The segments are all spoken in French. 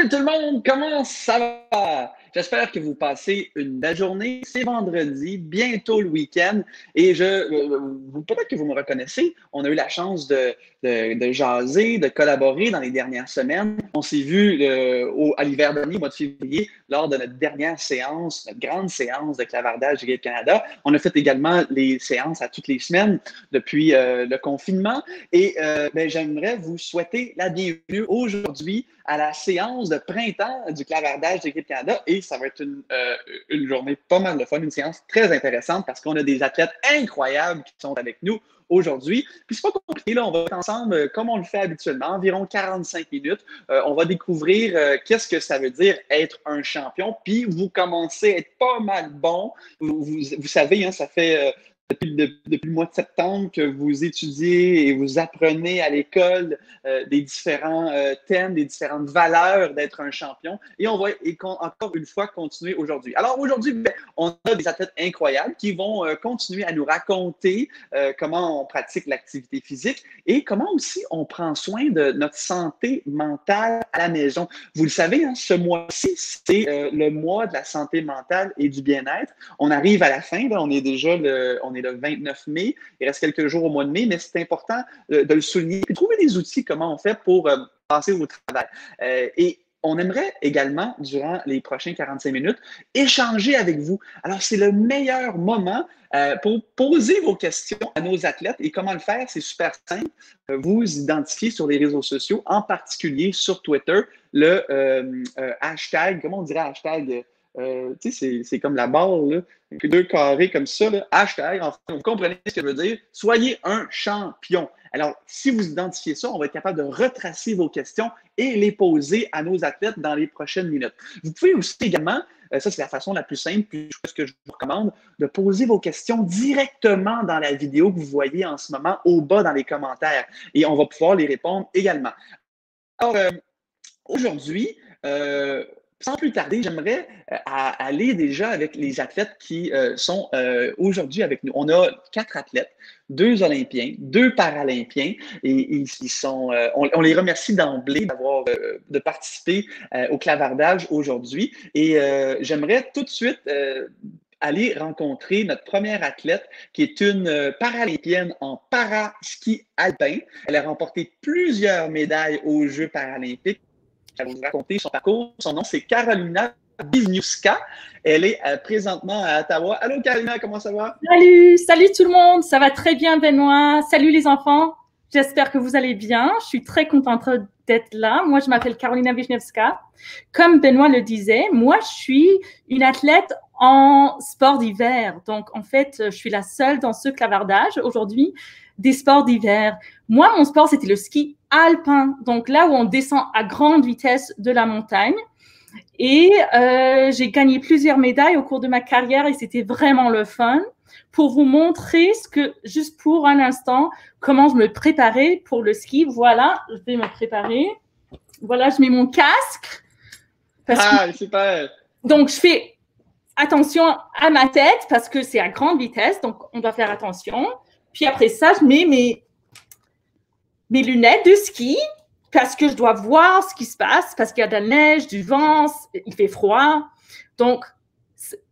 Salut tout le monde, comment ça va? J'espère que vous passez une belle journée. C'est vendredi, bientôt le week-end. Et peut-être que vous me reconnaissez, on a eu la chance de jaser, de collaborer dans les dernières semaines. On s'est vu à l'hiver dernier, au mois de février, lors de notre dernière séance, notre grande séance de clavardage du Guide Canada. On a fait également les séances à toutes les semaines depuis le confinement. Et j'aimerais vous souhaiter la bienvenue aujourd'hui à la séance de printemps du clavardage d'équipe Canada et ça va être une journée pas mal de fun, une séance très intéressante parce qu'on a des athlètes incroyables qui sont avec nous aujourd'hui. Puis c'est pas compliqué, là, on va être ensemble comme on le fait habituellement, environ 45 minutes. On va découvrir qu'est-ce que ça veut dire être un champion, puis vous commencez à être pas mal bon. Vous savez, hein, ça fait... Depuis le mois de septembre que vous étudiez et vous apprenez à l'école des différents thèmes, des différentes valeurs d'être un champion. Et on va encore une fois continuer aujourd'hui. Alors aujourd'hui, on a des athlètes incroyables qui vont continuer à nous raconter comment on pratique l'activité physique et comment aussi on prend soin de notre santé mentale à la maison. Vous le savez, hein, ce mois-ci, c'est le mois de la santé mentale et du bien-être. On arrive à la fin, là, on est déjà le 29 mai. Il reste quelques jours au mois de mai, mais c'est important de le souligner et de trouver des outils, comment on fait pour passer au travail. Et on aimerait également, durant les prochains 45 minutes, échanger avec vous. Alors, c'est le meilleur moment pour poser vos questions à nos athlètes. Et comment le faire? C'est super simple. Vous identifiez sur les réseaux sociaux, en particulier sur Twitter, le hashtag, comment on dirait hashtag? Tu sais, c'est comme la barre, là, avec deux carrés comme ça, là, hashtag, enfin, vous comprenez ce que je veux dire, soyez un champion. Alors, si vous identifiez ça, on va être capable de retracer vos questions et les poser à nos athlètes dans les prochaines minutes. Vous pouvez aussi également, ça c'est la façon la plus simple, puis ce que je vous recommande, de poser vos questions directement dans la vidéo que vous voyez en ce moment au bas dans les commentaires et on va pouvoir les répondre également. Alors, aujourd'hui, sans plus tarder, j'aimerais aller déjà avec les athlètes qui sont aujourd'hui avec nous. On a 4 athlètes, 2 Olympiens, 2 Paralympiens, et ils sont, on les remercie d'emblée de participer au clavardage aujourd'hui. Et j'aimerais tout de suite aller rencontrer notre première athlète qui est une paralympienne en para-ski alpin. Elle a remporté plusieurs médailles aux Jeux paralympiques. Je vais vous raconter son parcours. Son nom, c'est Karolina Wisniewska. Elle est présentement à Ottawa. Allô, Karolina, comment ça va? Salut tout le monde. Ça va très bien, Benoît. Salut les enfants. J'espère que vous allez bien. Je suis très contente d'être là. Moi, je m'appelle Karolina Wisniewska. Comme Benoît le disait, moi, je suis une athlète en sport d'hiver. Donc, en fait, je suis la seule dans ce clavardage aujourd'hui des sports d'hiver. Moi, mon sport, c'était le ski alpin. Donc, là où on descend à grande vitesse de la montagne. Et j'ai gagné plusieurs médailles au cours de ma carrière et c'était vraiment le fun pour vous montrer juste pour un instant, comment je me préparais pour le ski. Voilà, je vais me préparer. Voilà, je mets mon casque. Super! Donc, je fais attention à ma tête parce que c'est à grande vitesse, donc on doit faire attention. Puis après ça, je mets mes lunettes de ski parce que je dois voir ce qui se passe, parce qu'il y a de la neige, du vent, il fait froid. Donc,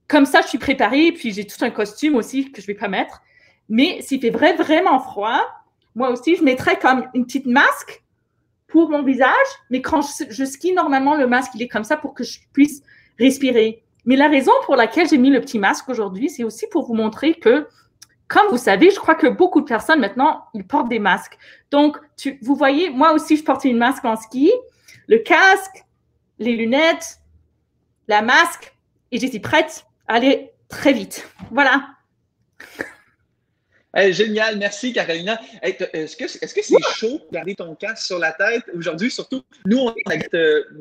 comme ça, je suis préparée. Puis, j'ai tout un costume aussi que je ne vais pas mettre. Mais s'il fait vraiment froid, moi aussi, je mettrais comme une petite masque pour mon visage. Mais quand je skie, normalement, le masque, il est comme ça pour que je puisse respirer. Mais la raison pour laquelle j'ai mis le petit masque aujourd'hui, c'est aussi pour vous montrer que, comme vous savez, je crois que beaucoup de personnes maintenant, ils portent des masques. Donc, vous voyez, moi aussi, je portais une masque en ski, le casque, les lunettes, la masque, et j'étais prête à aller très vite. Voilà. Hey, génial, merci Karolina. Hey, est-ce que c'est chaud de garder ton casque sur la tête aujourd'hui? Surtout, nous, on habite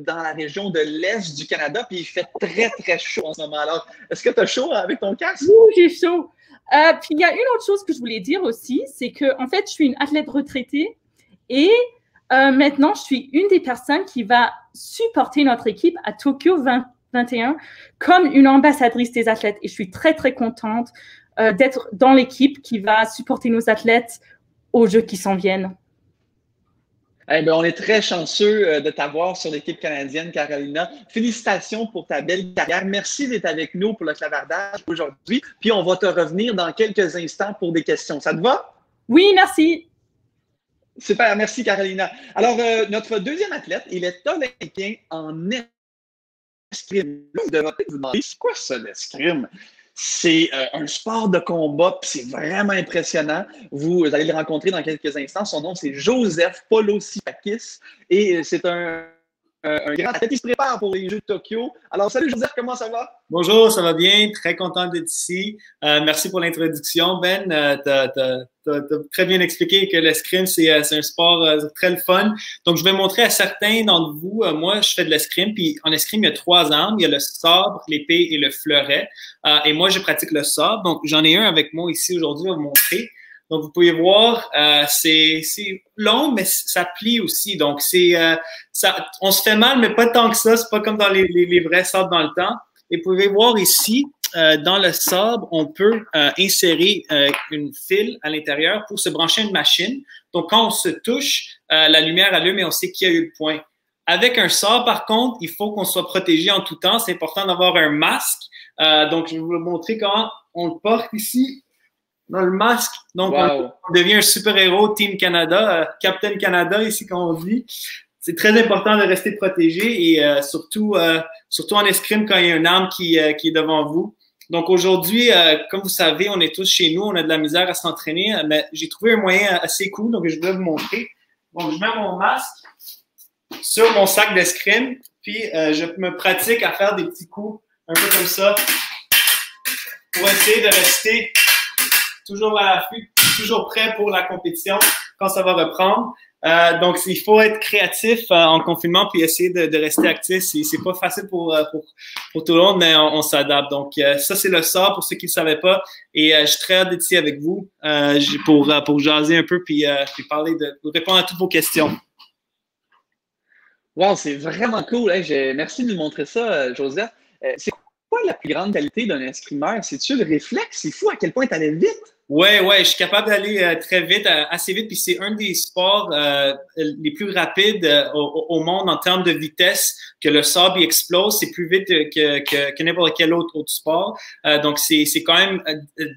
dans la région de l'Est du Canada, puis il fait très chaud en ce moment. Alors, est-ce que tu as chaud avec ton casque? Oui, j'ai chaud. Puis il y a une autre chose que je voulais dire aussi, c'est que en fait, je suis une athlète retraitée et maintenant, je suis une des personnes qui va supporter notre équipe à Tokyo 2021 comme une ambassadrice des athlètes. Et je suis très contente d'être dans l'équipe qui va supporter nos athlètes aux Jeux qui s'en viennent. Eh bien, on est très chanceux de t'avoir sur l'équipe canadienne, Carolina. Félicitations pour ta belle carrière. Merci d'être avec nous pour le clavardage aujourd'hui. Puis on va te revenir dans quelques instants pour des questions. Ça te va? Oui, merci. Super, merci Carolina. Alors, notre deuxième athlète, il est olympien en escrime. Là, vous devez vous demander, c'est quoi ça, l'escrime? C'est un sport de combat, puis c'est vraiment impressionnant. Vous allez le rencontrer dans quelques instants. Son nom, c'est Joseph Polosipakis et c'est un grand athlète qui se prépare pour les Jeux de Tokyo. Alors, salut Joseph, comment ça va? Bonjour, ça va bien? Très content d'être ici. Merci pour l'introduction, Ben. Tu as très bien expliqué que l'escrime, c'est un sport très le fun. Donc, je vais montrer à certains d'entre vous, moi, je fais de l'escrime, puis en escrime, il y a 3 armes. Il y a le sabre, l'épée et le fleuret. Et moi, je pratique le sabre. Donc, j'en ai un avec moi ici aujourd'hui à vous montrer. Donc, vous pouvez voir, c'est long, mais ça plie aussi. Donc, on se fait mal, mais pas tant que ça. C'est pas comme dans les vrais sabres dans le temps. Et vous pouvez voir ici, dans le sabre, on peut insérer une file à l'intérieur pour se brancher à une machine. Donc, quand on se touche, la lumière allume et on sait qui a eu le point. Avec un sabre, par contre, il faut qu'on soit protégé en tout temps. C'est important d'avoir un masque. Donc, je vais vous montrer comment on le porte ici dans le masque. Donc, wow. On devient un super-héros Team Canada, Captain Canada ici, comme on dit. C'est très important de rester protégé et surtout en escrime quand il y a une arme qui est devant vous. Donc aujourd'hui, comme vous savez, on est tous chez nous, on a de la misère à s'entraîner, mais j'ai trouvé un moyen assez cool, donc je vais vous montrer. Donc je mets mon masque sur mon sac d'escrime, puis je me pratique à faire des petits coups un peu comme ça pour essayer de rester toujours à l'affût, toujours prêt pour la compétition quand ça va reprendre. Donc, il faut être créatif en confinement puis essayer de rester actif. C'est pas facile pour tout le monde, mais on s'adapte. Donc, ça, c'est le sort pour ceux qui ne savaient pas. Et je suis très hâte d'être ici avec vous pour jaser un peu puis parler pour répondre à toutes vos questions. Wow, c'est vraiment cool. Hein? Merci de nous montrer ça, Joseph. C'est quoi la plus grande qualité d'un escrimeur? C'est-tu le réflexe? C'est fou à quel point tu allais vite. Ouais, je suis capable d'aller très vite, assez vite, puis c'est un des sports les plus rapides au monde en termes de vitesse, que le sabre il explose, c'est plus vite que n'importe quel autre sport. Donc c'est quand même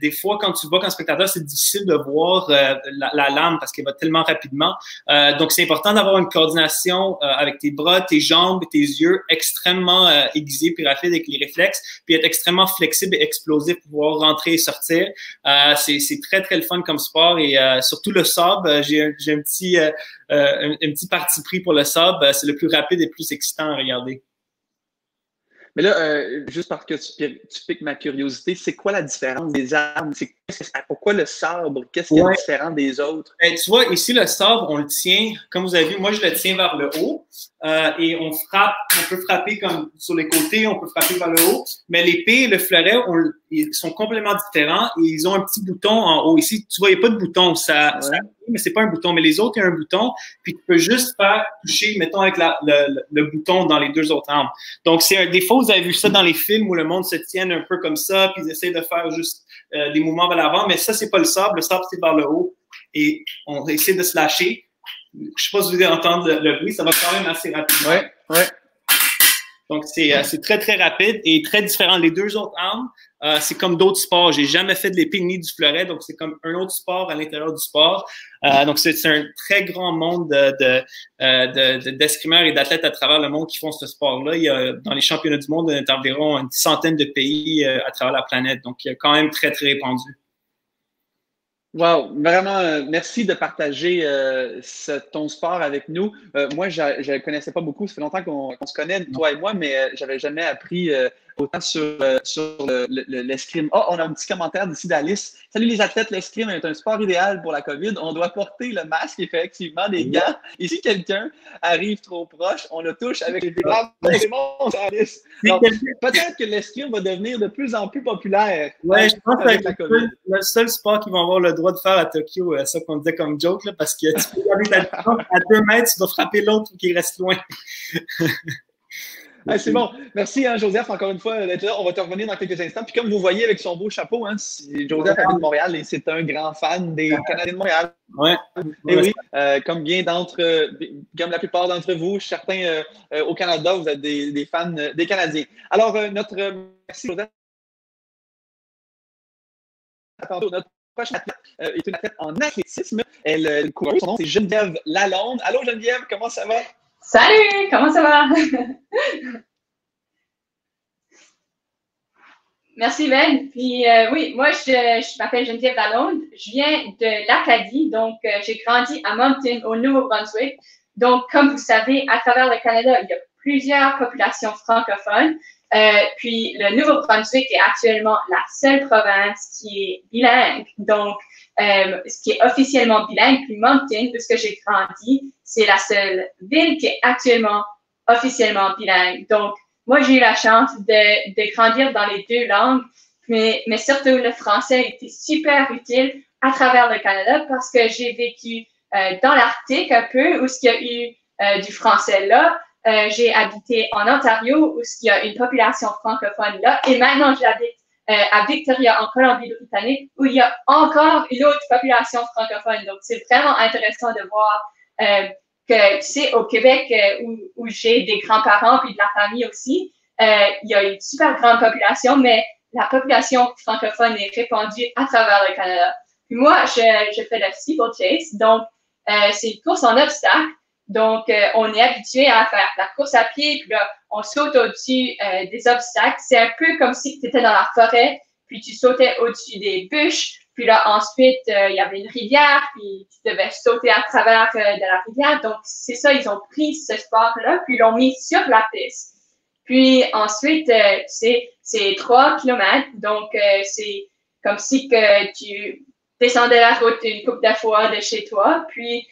des fois quand tu vas comme spectateur, c'est difficile de voir la lame parce qu'elle va tellement rapidement. Donc c'est important d'avoir une coordination avec tes bras, tes jambes, tes yeux extrêmement aiguisés puis rapides avec les réflexes, puis être extrêmement flexible et explosif pour pouvoir rentrer et sortir. C'est très, très le fun comme sport et surtout le sabre, j'ai un petit parti pris pour le sabre. C'est le plus rapide et le plus excitant à regarder. Mais là, juste parce que tu piques ma curiosité, c'est quoi la différence des armes? Pourquoi le sabre? Qu'est-ce qui est différent des autres? Tu vois, ici, le sabre, on le tient, comme vous avez vu, moi, je le tiens vers le haut et on peut frapper comme sur les côtés, on peut frapper vers le haut. Mais l'épée et le fleuret, ils sont complètement différents et ils ont un petit bouton en haut. Ici, tu vois, il n'y a pas de bouton. Mais c'est pas un bouton. Mais les autres, il y a un bouton. Puis tu peux juste faire toucher, mettons, avec le bouton dans les 2 autres armes. Donc, des fois, vous avez vu ça dans les films où le monde se tient un peu comme ça, puis ils essaient de faire juste des mouvements vers l'avant. Mais ça, c'est pas le sabre. Le sabre, c'est vers le haut. Et on essaie de se lâcher. Je sais pas si vous allez entendre le bruit. Ça va quand même assez rapidement. Ouais. Donc, c'est très, très rapide et très différent. Les 2 autres armes, c'est comme d'autres sports. J'ai jamais fait de l'épée ni du fleuret, donc c'est comme un autre sport à l'intérieur du sport. Donc, c'est un très grand monde d'escrimeurs et d'athlètes à travers le monde qui font ce sport-là. Il y a, dans les championnats du monde, il y a environ une centaine de pays à travers la planète. Donc, il y a quand même très, très répandu. Wow, vraiment, merci de partager ton sport avec nous. Moi, je ne connaissais pas beaucoup. Ça fait longtemps qu'on se connaît, toi et moi, mais j'avais jamais appris autant sur l'escrime. Oh, on a un petit commentaire d'ici d'Alice. Salut les athlètes, l'escrime est un sport idéal pour la COVID. On doit porter le masque, effectivement, des gants. Et si quelqu'un arrive trop proche, on le touche avec les bras. C'est bon, Alice. Peut-être que l'escrime va devenir de plus en plus populaire. Ouais, je pense que c'est le seul sport qu'ils vont avoir le droit de faire à Tokyo, ça qu'on disait comme joke, là, parce que tu peux regarder ta distance à 2 mètres, tu dois frapper l'autre qui reste loin. Ah, c'est bon. Merci, hein, Joseph, encore une fois d'être là. On va te revenir dans quelques instants. Puis comme vous voyez avec son beau chapeau, hein, Joseph habite de Montréal et c'est un grand fan des Canadiens de Montréal. Ouais. Et oui, comme comme la plupart d'entre vous, certains au Canada, vous êtes des fans des Canadiens. Alors, merci, Joseph. Notre prochaine athlète est une athlète en athlétisme. Elle court. Son nom, c'est Geneviève Lalonde. Allô, Geneviève, comment ça va? Salut, comment ça va? Merci Ben. Puis oui, moi je m'appelle Geneviève Lalonde. Je viens de l'Acadie, donc j'ai grandi à Moncton, au Nouveau-Brunswick. Donc, comme vous savez, à travers le Canada, il y a plusieurs populations francophones. Puis le Nouveau-Brunswick est actuellement la seule province qui est bilingue. Donc, ce qui est officiellement bilingue, puis Moncton, où j'ai grandi, c'est la seule ville qui est actuellement officiellement bilingue. Donc, moi, j'ai eu la chance de grandir dans les deux langues, mais surtout le français était super utile à travers le Canada parce que j'ai vécu dans l'Arctique un peu, où il y a eu du français là. J'ai habité en Ontario, où il y a une population francophone là, et maintenant j'habite à Victoria, en Colombie-Britannique, où il y a encore une autre population francophone. Donc, c'est vraiment intéressant de voir que, tu sais, au Québec, où j'ai des grands-parents puis de la famille aussi, il y a une super grande population, mais la population francophone est répandue à travers le Canada. Puis moi, je fais la steeplechase, donc c'est une course en obstacle. Donc, on est habitué à faire la course à pied, puis là, on saute au-dessus des obstacles. C'est un peu comme si tu étais dans la forêt, puis tu sautais au-dessus des bûches. Puis là, ensuite, il y avait une rivière, puis tu devais sauter à travers de la rivière. Donc, c'est ça, ils ont pris ce sport-là, puis l'ont mis sur la piste. Puis ensuite, tu sais, c'est 3 kilomètres. Donc, c'est comme si que tu descendais la route une couple de fois de chez toi. Puis,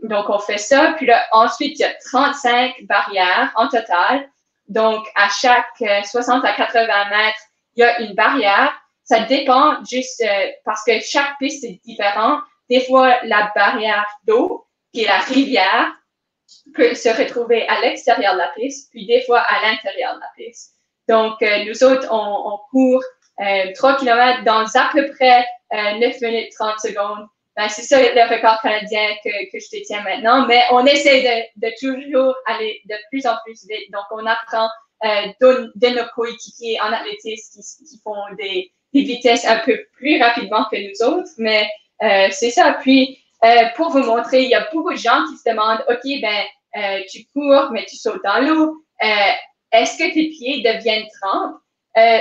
donc, on fait ça. Puis là, ensuite, il y a 35 barrières en total. Donc, à chaque 60 à 80 mètres, il y a une barrière. Ça dépend juste parce que chaque piste est différente. Des fois, la barrière d'eau, qui est la rivière, peut se retrouver à l'extérieur de la piste, puis des fois à l'intérieur de la piste. Donc, nous autres, on court 3 km dans à peu près 9 minutes 30 secondes. Ben, c'est ça le record canadien que je détiens maintenant, mais on essaie de toujours aller de plus en plus vite. Donc, on apprend de nos coéquipiers en athlétisme qui font des vitesses un peu plus rapidement que nous autres, mais c'est ça. Puis, pour vous montrer, il y a beaucoup de gens qui se demandent, OK, ben, tu cours, mais tu sautes dans l'eau. Est-ce que tes pieds deviennent trempes?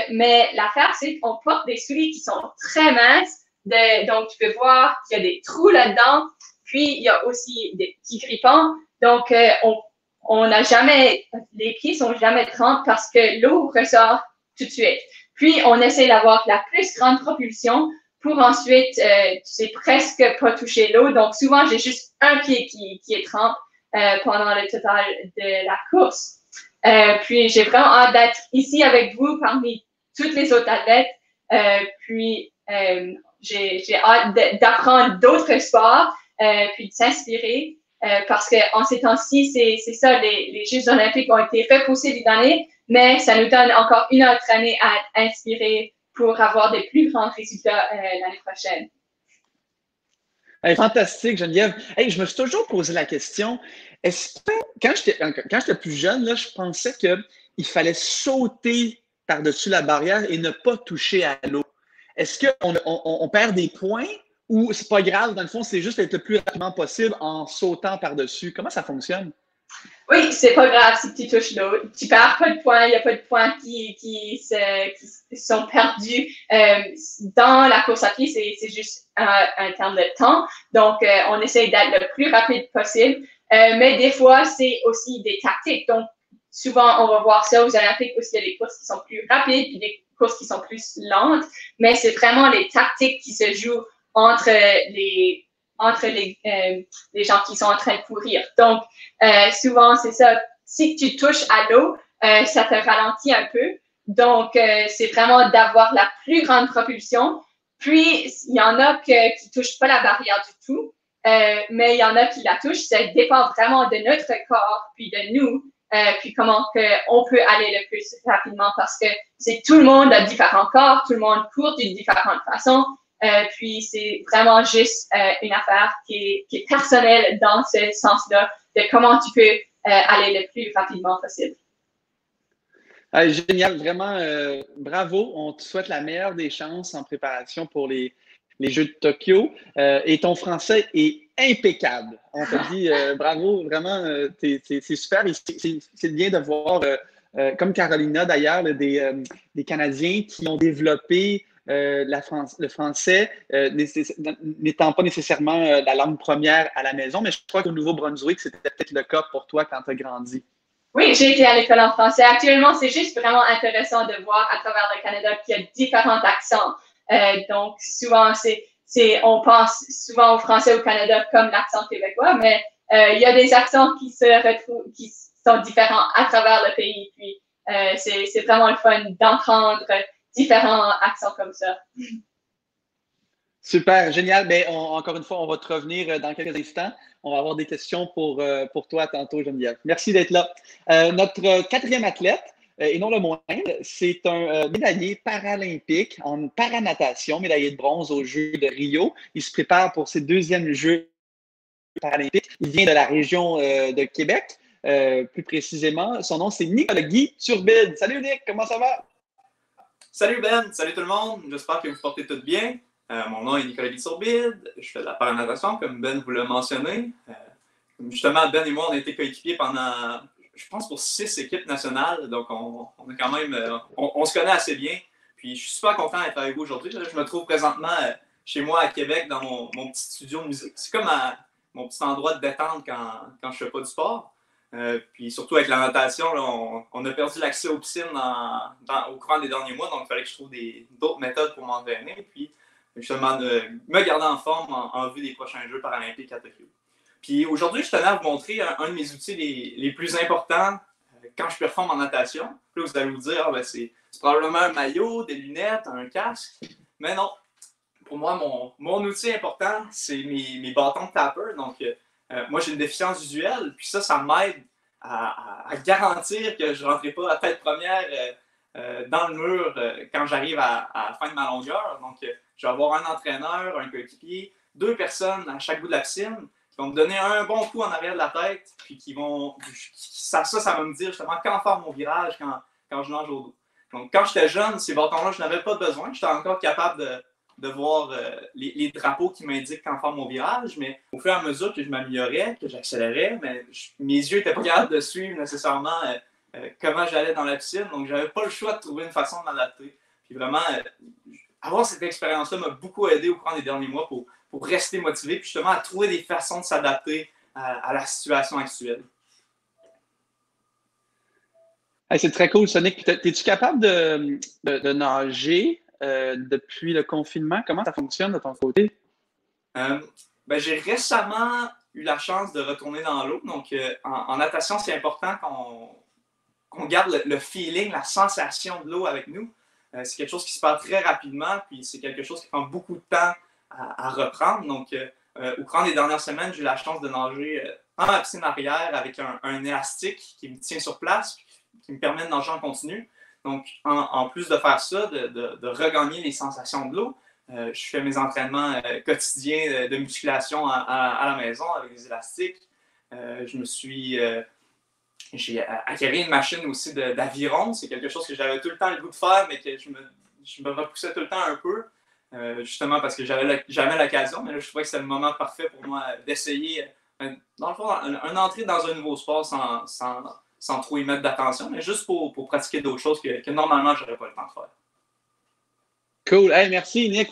Mais l'affaire, c'est qu'on porte des souliers qui sont très minces. Donc, tu peux voir qu'il y a des trous là-dedans. Puis, il y a aussi des petits grippants. Donc, on n'a jamais, les pieds sont jamais trempes parce que l'eau ressort tout de suite. Puis, on essaie d'avoir la plus grande propulsion pour ensuite, tu sais, presque pas toucher l'eau. Donc, souvent, j'ai juste un pied qui est trempe pendant le total de la course. Puis, j'ai vraiment hâte d'être ici avec vous parmi toutes les autres athlètes. Puis, j'ai hâte d'apprendre d'autres sports, puis de s'inspirer. Parce qu'en ces temps-ci, c'est ça, les Jeux olympiques ont été repoussés d'une année, mais ça nous donne encore une autre année à être inspirés pour avoir des plus grands résultats l'année prochaine. Hey, fantastique, Geneviève. Hey, je me suis toujours posé la question, est-ce que quand j'étais plus jeune, là, je pensais qu'il fallait sauter par-dessus la barrière et ne pas toucher à l'eau. Est-ce qu'on perd des points ou c'est pas grave, dans le fond, c'est juste d'être le plus rapidement possible en sautant par-dessus? Comment ça fonctionne? Oui, c'est pas grave si tu touches l'eau. Tu perds pas de points, il n'y a pas de points qui sont perdus. Dans la course à pied, c'est juste un terme de temps. Donc, on essaie d'être le plus rapide possible. Mais des fois, c'est aussi des tactiques. Donc, souvent, on va voir ça aux Olympiques où il y a des courses qui sont plus rapides puis des courses qui sont plus lentes. Mais c'est vraiment les tactiques qui se jouent entre les gens qui sont en train de courir. Donc, souvent, c'est ça. Si tu touches à l'eau, ça te ralentit un peu. Donc, c'est vraiment d'avoir la plus grande propulsion. Puis, il y en a qui ne touchent pas la barrière du tout, mais il y en a qui la touchent. Ça dépend vraiment de notre corps puis de nous puis comment on peut aller le plus rapidement parce que c'est tout le monde a différents corps, tout le monde court d'une différente façon. Puis c'est vraiment juste une affaire qui est personnelle dans ce sens-là de comment tu peux aller le plus rapidement possible. Génial, vraiment, bravo. On te souhaite la meilleure des chances en préparation pour les Jeux de Tokyo. Et ton français est impeccable. On te dit bravo, vraiment, c'est super. Et c'est bien de voir, comme Carolina d'ailleurs, des Canadiens qui ont développé le français, n'étant pas nécessairement la langue première à la maison, mais je crois qu'au Nouveau-Brunswick, c'était peut-être le cas pour toi quand tu as grandi. Oui, j'ai été à l'école en français. Actuellement, c'est juste vraiment intéressant de voir à travers le Canada qu'il y a différents accents. Donc, souvent, on pense souvent au français au Canada comme l'accent québécois, mais il y a des accents qui sont différents à travers le pays. Puis, c'est vraiment le fun d'entendre différents accents comme ça. Super, génial. Mais encore une fois, on va te revenir dans quelques instants. On va avoir des questions pour toi tantôt, Geneviève. Merci d'être là. Notre quatrième athlète, et non le moindre, c'est un médaillé paralympique en paranatation, médaillé de bronze aux Jeux de Rio. Il se prépare pour ses deuxièmes Jeux paralympiques. Il vient de la région de Québec, plus précisément. Son nom, c'est Nicolas-Guy Turbide. Salut Nick, comment ça va? Salut Ben, salut tout le monde. J'espère que vous portez tous bien. Mon nom est Nicolas-Guy Turbide. Je fais de la paranatation, comme Ben vous l'a mentionné. Justement, Ben et moi, on a été coéquipiers pendant, je pense, pour 6 équipes nationales. Donc, on a quand même, on se connaît assez bien. Puis, je suis super content d'être avec vous aujourd'hui. Je me trouve présentement chez moi à Québec dans mon petit studio de musique. C'est comme mon petit endroit de détente quand je ne fais pas du sport. Puis surtout avec la natation, là, on a perdu l'accès aux piscines au courant des derniers mois. Donc, il fallait que je trouve d'autres méthodes pour m'entraîner. Puis, justement, de me garder en forme en vue des prochains Jeux paralympiques à Tokyo. Puis aujourd'hui, je tenais à vous montrer un de mes outils les plus importants quand je performe en natation. Là, vous allez vous dire, c'est probablement un maillot, des lunettes, un casque. Mais non, pour moi, mon outil important, c'est mes bâtons de tapper. Donc, moi, j'ai une déficience visuelle, puis ça m'aide à garantir que je ne rentrerai pas à tête première dans le mur quand j'arrive à la fin de ma longueur. Donc, je vais avoir un entraîneur, un coéquipier, 2 personnes à chaque bout de la piscine qui vont me donner un bon coup en arrière de la tête, puis ça va me dire justement quand faire mon virage, quand je nage au dos. Donc, quand j'étais jeune, ces bâtons-là, je n'avais pas besoin. J'étais encore capable de voir les drapeaux qui m'indiquent quand faire mon virage, mais au fur et à mesure que je m'améliorais, que j'accélérais, mes yeux n'étaient pas capables de suivre nécessairement comment j'allais dans la piscine. Donc, je n'avais pas le choix de trouver une façon de m'adapter. Puis vraiment, avoir cette expérience-là m'a beaucoup aidé au cours des derniers mois pour rester motivé, puis justement à trouver des façons de s'adapter à la situation actuelle. Hey, c'est très cool, Sonic. Es-tu capable de nager depuis le confinement? Comment ça fonctionne de ton côté? J'ai récemment eu la chance de retourner dans l'eau. Donc, en natation, c'est important qu'on garde le feeling, la sensation de l'eau avec nous. C'est quelque chose qui se passe très rapidement, puis c'est quelque chose qui prend beaucoup de temps à reprendre. Donc, au cours des dernières semaines, j'ai eu la chance de nager dans ma piscine arrière avec un élastique qui me tient sur place, qui me permet de nager en continu. Donc, en plus de faire ça, de regagner les sensations de l'eau, je fais mes entraînements quotidiens de musculation à la maison avec des élastiques. J'ai acquis une machine aussi d'aviron. C'est quelque chose que j'avais tout le temps le goût de faire, mais que je me repoussais tout le temps un peu, justement parce que j'avais jamais l'occasion. Mais là, je trouvais que c'était le moment parfait pour moi d'essayer, dans le fond, une entrée dans un nouveau sport sans trop y mettre d'attention, mais juste pour pratiquer d'autres choses que normalement, je n'aurais pas le temps de faire. Cool. Hey, merci, Nick.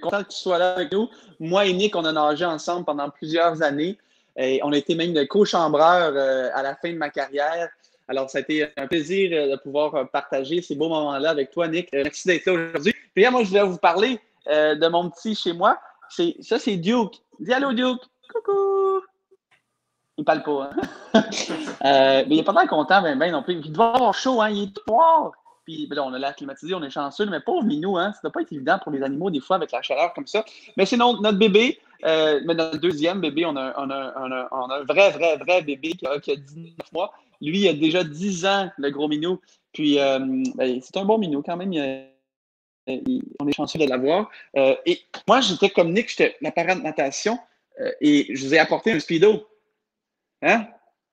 Content que tu sois là avec nous. Moi et Nick, on a nagé ensemble pendant plusieurs années. Et on a été même de co-chambreurs à la fin de ma carrière. Alors, ça a été un plaisir de pouvoir partager ces beaux moments-là avec toi, Nick. Merci d'être là aujourd'hui. Puis là, moi, je voulais vous parler de mon petit chez moi. Ça, c'est Duke. Dis allô, Duke. Coucou. Il parle pas, hein? Mais il n'est pas très content, ben non plus. Il doit avoir chaud, hein? Il est tout noir. Puis là, on a l'air climatisé, on est chanceux, mais pauvre minou, hein? Ça ne doit pas être évident pour les animaux, des fois, avec la chaleur comme ça. Mais c'est notre bébé. mais notre deuxième bébé, on a un vrai bébé qui a 19 mois. Lui, il a déjà 10 ans, le gros minou. Puis, ben, c'est un bon minou quand même. On est chanceux de l'avoir. Et moi, j'étais comme Nick, j'étais l'appareil de natation et je vous ai apporté un speedo. Hein?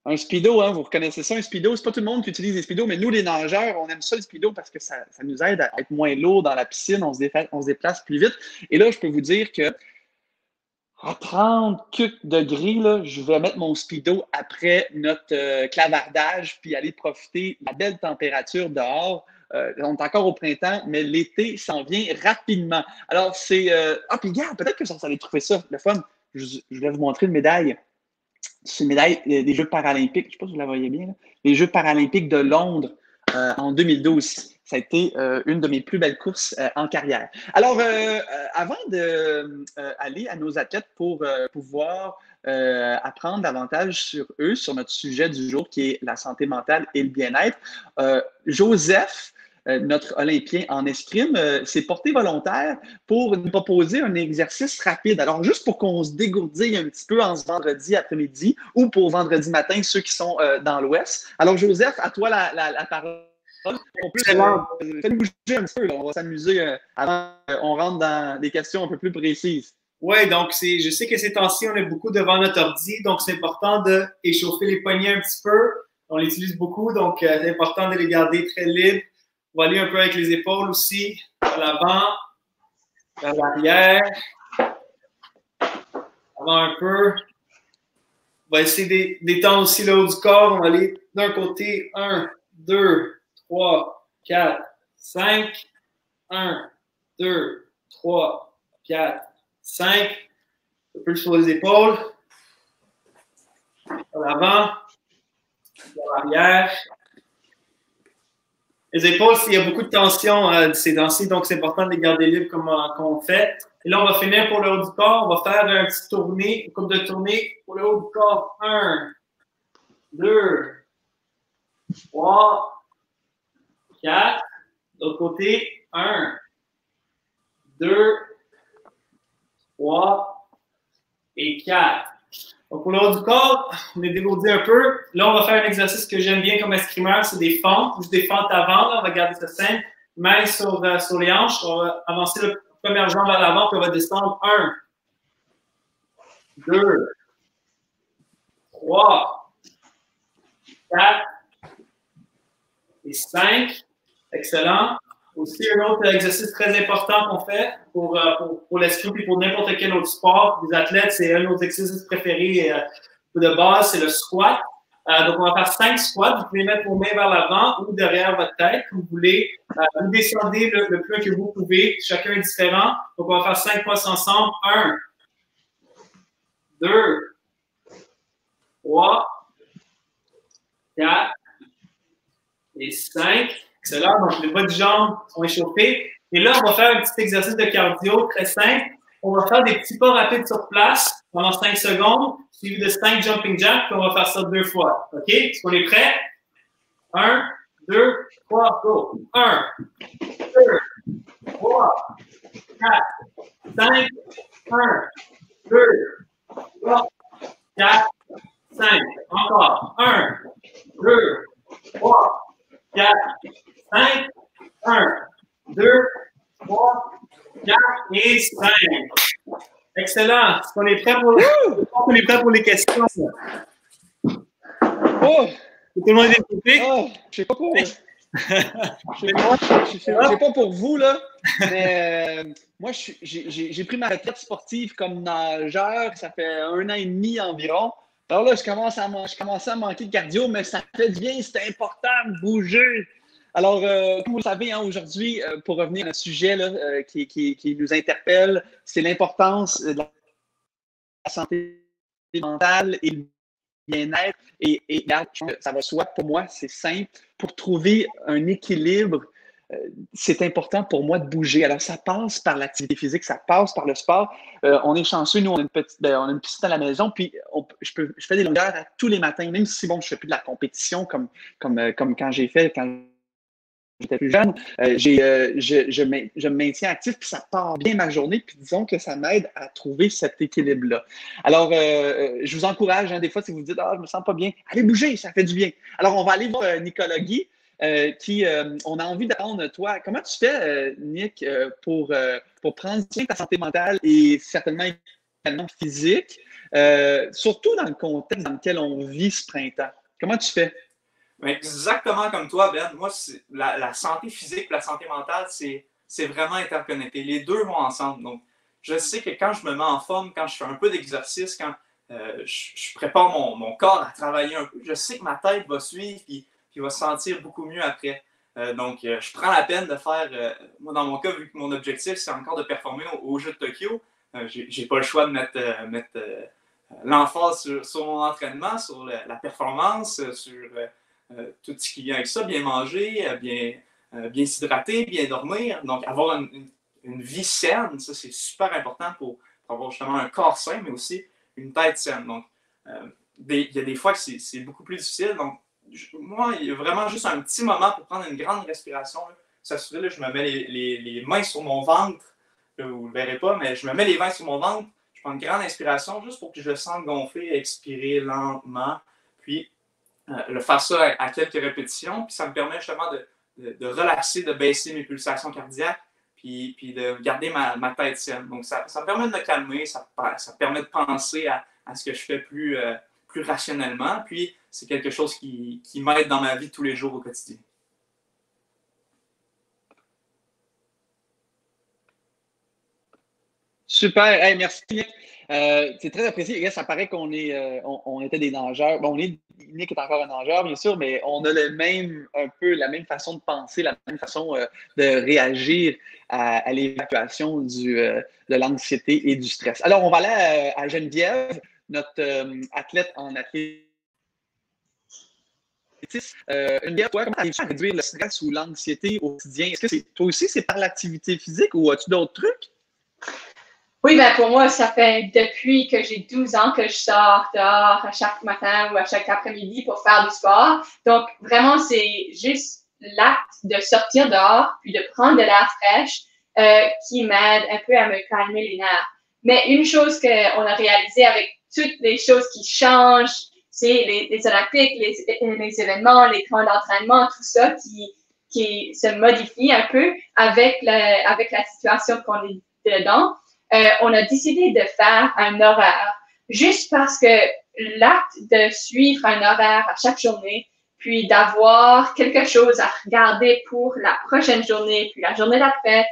Un speedo, hein, vous reconnaissez ça, un speedo. C'est pas tout le monde qui utilise les speedos, mais nous, les nageurs, on aime ça, le speedo, parce que ça nous aide à être moins lourd dans la piscine, on se déplace plus vite. Et là, je peux vous dire que à 30 degrés, là, je vais mettre mon speedo après notre clavardage puis aller profiter de la belle température dehors. On est encore au printemps, mais l'été s'en vient rapidement. Alors, c'est... Ah, puis regarde, peut-être que ça allait trouver ça, le fun. Je vais vous montrer une médaille. C'est une médaille des Jeux paralympiques. Je ne sais pas si vous la voyez bien. Là. Les Jeux paralympiques de Londres en 2012. Ça a été une de mes plus belles courses en carrière. Alors, avant d'aller à nos athlètes pour pouvoir apprendre davantage sur eux, sur notre sujet du jour qui est la santé mentale et le bien-être, Joseph, notre Olympien en escrime, s'est porté volontaire pour nous proposer un exercice rapide. Alors, juste pour qu'on se dégourdisse un petit peu en ce vendredi après-midi ou pour vendredi matin, ceux qui sont dans l'Ouest. Alors, Joseph, à toi la parole. On peut bouger un petit peu. Là. On va s'amuser avant qu'on rentre dans des questions un peu plus précises. Oui, donc je sais que ces temps-ci, on est beaucoup devant notre ordi, donc c'est important d'échauffer les poignets un petit peu. On l'utilise beaucoup, donc c'est important de les garder très libres. On va aller un peu avec les épaules aussi, vers l'avant, vers l'arrière, avant un peu. On va essayer d'étendre aussi le haut du corps. On va aller d'un côté, 1, 2, 3, 4, 5. 1, 2, 3, 4, 5. Un peu sur les épaules. Vers l'avant, vers l'arrière. Les épaules, s'il y a beaucoup de tension ces temps-ci, donc c'est important de les garder libres comme on fait. Et là, on va finir pour le haut du corps. On va faire un petit tournée, une couple de tournées pour le haut du corps. 1, 2, 3, 4. De l'autre côté, 1, 2, 3 et 4. Donc, pour le haut du corps, on est dégourdi un peu. Là, on va faire un exercice que j'aime bien comme escrimeur, c'est des fentes, juste des fentes avant. Là, on va garder ça simple. Main sur les hanches. On va avancer la première jambe vers l'avant, puis on va descendre. 1, 2, 3, 4 et 5. Excellent. Aussi, un autre exercice très important qu'on fait pour l'escrime et pour n'importe quel autre sport. Les athlètes, c'est un de nos exercices préférés de base, c'est le squat. Donc, on va faire 5 squats. Vous pouvez mettre vos mains vers l'avant ou derrière votre tête, comme vous voulez. Vous descendez le plus que vous pouvez. Chacun est différent. Donc, on va faire 5 fois ensemble. 1, 2, 3, 4 et 5. Excellent. Donc, les bas de jambes sont échauffés. Et là, on va faire un petit exercice de cardio très simple. On va faire des petits pas rapides sur place pendant 5 secondes, suivi de 5 jumping jacks, puis on va faire ça 2 fois. OK? Est-ce qu'on est prêt? 1, 2, 3, go. 1, 2, 3, 4, 5, 1, 2, 3, 4, 5. Encore. 1, 2, 3, 4, 5, 1, 2, 3, 4 et 5. Excellent. Est-ce qu'on est prêt pour les questions? Oh! Tout le monde est écouté? Oh! Je sais pas pour je sais pas pour vous, là, mais moi, j'ai pris ma retraite sportive comme nageur. Ça fait 1 an et demi environ. Alors là, je commençais à manquer de cardio, mais ça fait du bien, c'est important de bouger. Alors, comme vous le savez, hein, aujourd'hui, pour revenir à un sujet là, qui nous interpelle, c'est l'importance de la santé mentale et le bien-être. Et ça va soit pour moi, c'est simple. Pour trouver un équilibre, c'est important pour moi de bouger. Alors, ça passe par l'activité physique, ça passe par le sport. On est chanceux, nous, on a une piscine à la maison, puis je fais des longueurs tous les matins, même si, bon, je ne fais plus de la compétition comme quand j'ai fait, quand j'étais plus jeune. Je me maintiens actif, puis ça part bien ma journée, puis disons que ça m'aide à trouver cet équilibre-là. Alors, je vous encourage, hein, des fois, si vous vous dites « Ah, je me sens pas bien », allez bouger, ça fait du bien. Alors, on va aller voir Nicolas Guy, on a envie d'apprendre, toi, comment tu fais, Nick, pour prendre soin de ta santé mentale et certainement également physique, surtout dans le contexte dans lequel on vit ce printemps. Comment tu fais? Exactement comme toi, Ben. Moi, la santé physique et la santé mentale, c'est vraiment interconnecté. Les deux vont ensemble. Donc, je sais que quand je me mets en forme, quand je fais un peu d'exercice, quand je prépare mon corps à travailler un peu, je sais que ma tête va suivre et va se sentir beaucoup mieux après. Donc, je prends la peine de faire, moi dans mon cas, vu que mon objectif, c'est encore de performer aux Jeux de Tokyo, j'ai pas le choix de mettre l'emphase sur mon entraînement, sur la performance, sur tout ce qui vient avec ça, bien manger, bien s'hydrater, bien dormir. Donc, avoir une vie saine, ça, c'est super important pour avoir justement un corps sain, mais aussi une tête saine. Donc, il y a des fois que c'est beaucoup plus difficile. Donc, moi, il y a vraiment juste un petit moment pour prendre une grande respiration. S'assurer, je me mets les mains sur mon ventre. Là, vous ne le verrez pas, mais je me mets les mains sur mon ventre. Je prends une grande inspiration juste pour que je le sente gonfler, expirer lentement. Puis, le faire ça à quelques répétitions. Puis, ça me permet justement de relaxer, de baisser mes pulsations cardiaques. Puis de garder ma tête saine. Donc, ça me permet de me calmer. Ça permet de penser à ce que je fais plus rationnellement. Puis, c'est quelque chose qui m'aide dans ma vie tous les jours au quotidien. Super. Hey, merci. C'est très apprécié. Ça paraît qu'on était des nageurs. Bon, Nick est encore un nageur, bien sûr, mais on a un peu la même façon de penser, la même façon de réagir à l'évacuation de l'anxiété et du stress. Alors, on va aller à Geneviève, notre athlète en athlétisme. Geneviève, toi, comment arrives-tu à réduire le stress ou l'anxiété au quotidien? Est-ce que toi aussi, c'est par l'activité physique ou as-tu d'autres trucs? Oui, ben pour moi, ça fait depuis que j'ai 12 ans que je sors dehors à chaque matin ou à chaque après-midi pour faire du sport. Donc, vraiment, c'est juste l'acte de sortir dehors puis de prendre de l'air fraîche qui m'aide un peu à me calmer les nerfs. Mais une chose qu'on a réalisée avec toutes les choses qui changent, c'est les Olympiques, les événements, les camps d'entraînement, tout ça qui se modifie un peu avec la situation qu'on est dedans. On a décidé de faire un horaire juste parce que l'acte de suivre un horaire à chaque journée, puis d'avoir quelque chose à regarder pour la prochaine journée, puis la journée d'après,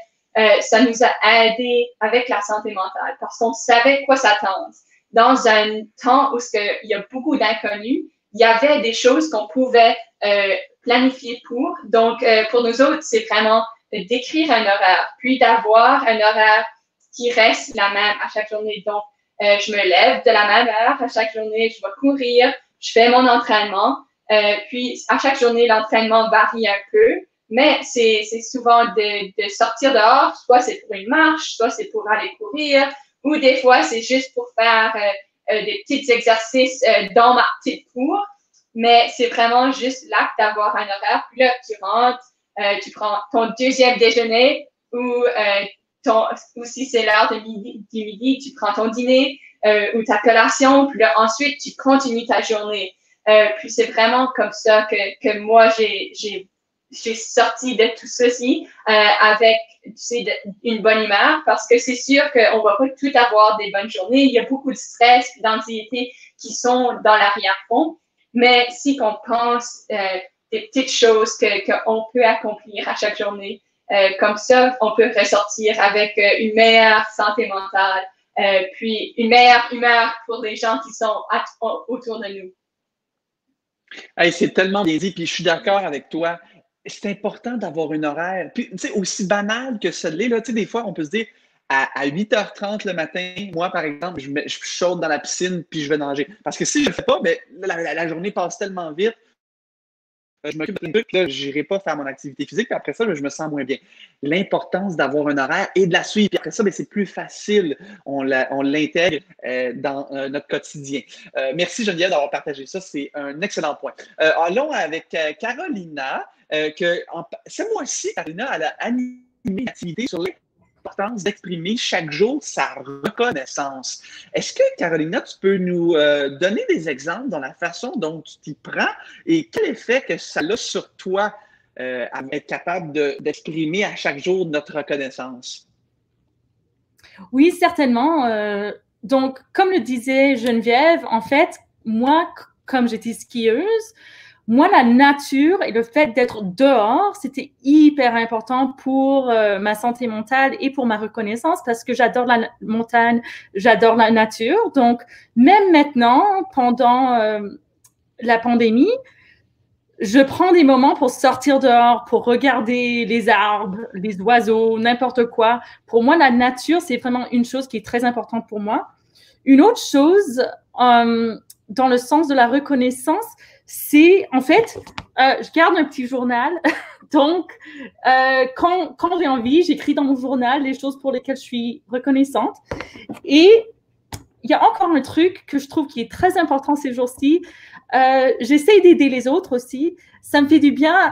ça nous a aidé avec la santé mentale parce qu'on savait quoi s'attendre. Dans un temps où il y a beaucoup d'inconnus, il y avait des choses qu'on pouvait planifier pour. Donc, pour nous autres, c'est vraiment d'écrire un horaire, puis d'avoir un horaire qui reste la même à chaque journée. Donc, je me lève de la même heure à chaque journée, je vais courir, je fais mon entraînement. Puis, à chaque journée, l'entraînement varie un peu, mais c'est souvent de sortir dehors, soit c'est pour une marche, soit c'est pour aller courir, ou des fois, c'est juste pour faire des petits exercices dans ma petite cour. Mais c'est vraiment juste l'acte d'avoir un horaire. Puis là, tu rentres, tu prends ton deuxième déjeuner ou si c'est l'heure du midi, tu prends ton dîner ou ta collation, puis là, ensuite, tu continues ta journée. Puis c'est vraiment comme ça que moi, j'ai sorti de tout ceci avec une bonne humeur parce que c'est sûr qu'on ne va pas tout avoir des bonnes journées. Il y a beaucoup de stress et d'anxiété qui sont dans l'arrière-fond. Mais si on pense des petites choses qu'on peut accomplir à chaque journée, comme ça, on peut ressortir avec une meilleure santé mentale, puis une meilleure humeur pour les gens qui sont autour de nous. Hey, c'est tellement bien dit, puis je suis d'accord avec toi. C'est important d'avoir une horaire. Puis, tu sais, aussi banal que ça l'est, là, tu sais, des fois, on peut se dire, à 8h30 le matin, moi, par exemple, je suis chaude dans la piscine, puis je vais nager. Parce que si je ne le fais pas, ben, la journée passe tellement vite. je m'occupe d'un truc, là, je n'irai pas faire mon activité physique, puis après ça, je me sens moins bien. L'importance d'avoir un horaire et de la suivre. Puis après ça, c'est plus facile. On l'intègre dans notre quotidien. Merci Geneviève d'avoir partagé ça. C'est un excellent point. Allons avec Carolina. Ce mois-ci, Carolina, elle a animé une activité sur l'importance d'exprimer chaque jour sa reconnaissance. Est-ce que, Carolina, tu peux nous donner des exemples dans la façon dont tu t'y prends et quel effet que ça a sur toi à être capable d'exprimer à chaque jour notre reconnaissance? Oui, certainement. Donc, comme le disait Geneviève, en fait, moi, comme j'étais skieuse, moi, la nature et le fait d'être dehors, c'était hyper important pour ma santé mentale et pour ma reconnaissance parce que j'adore la montagne, j'adore la nature. Donc, même maintenant, pendant la pandémie, je prends des moments pour sortir dehors, pour regarder les arbres, les oiseaux, n'importe quoi. Pour moi, la nature, c'est vraiment une chose qui est très importante pour moi. Une autre chose, dans le sens de la reconnaissance, c'est, en fait, je garde un petit journal. Donc, quand j'ai envie, j'écris dans mon journal les choses pour lesquelles je suis reconnaissante. Et il y a encore un truc que je trouve qui est très important ces jours-ci. J'essaie d'aider les autres aussi. Ça me fait du bien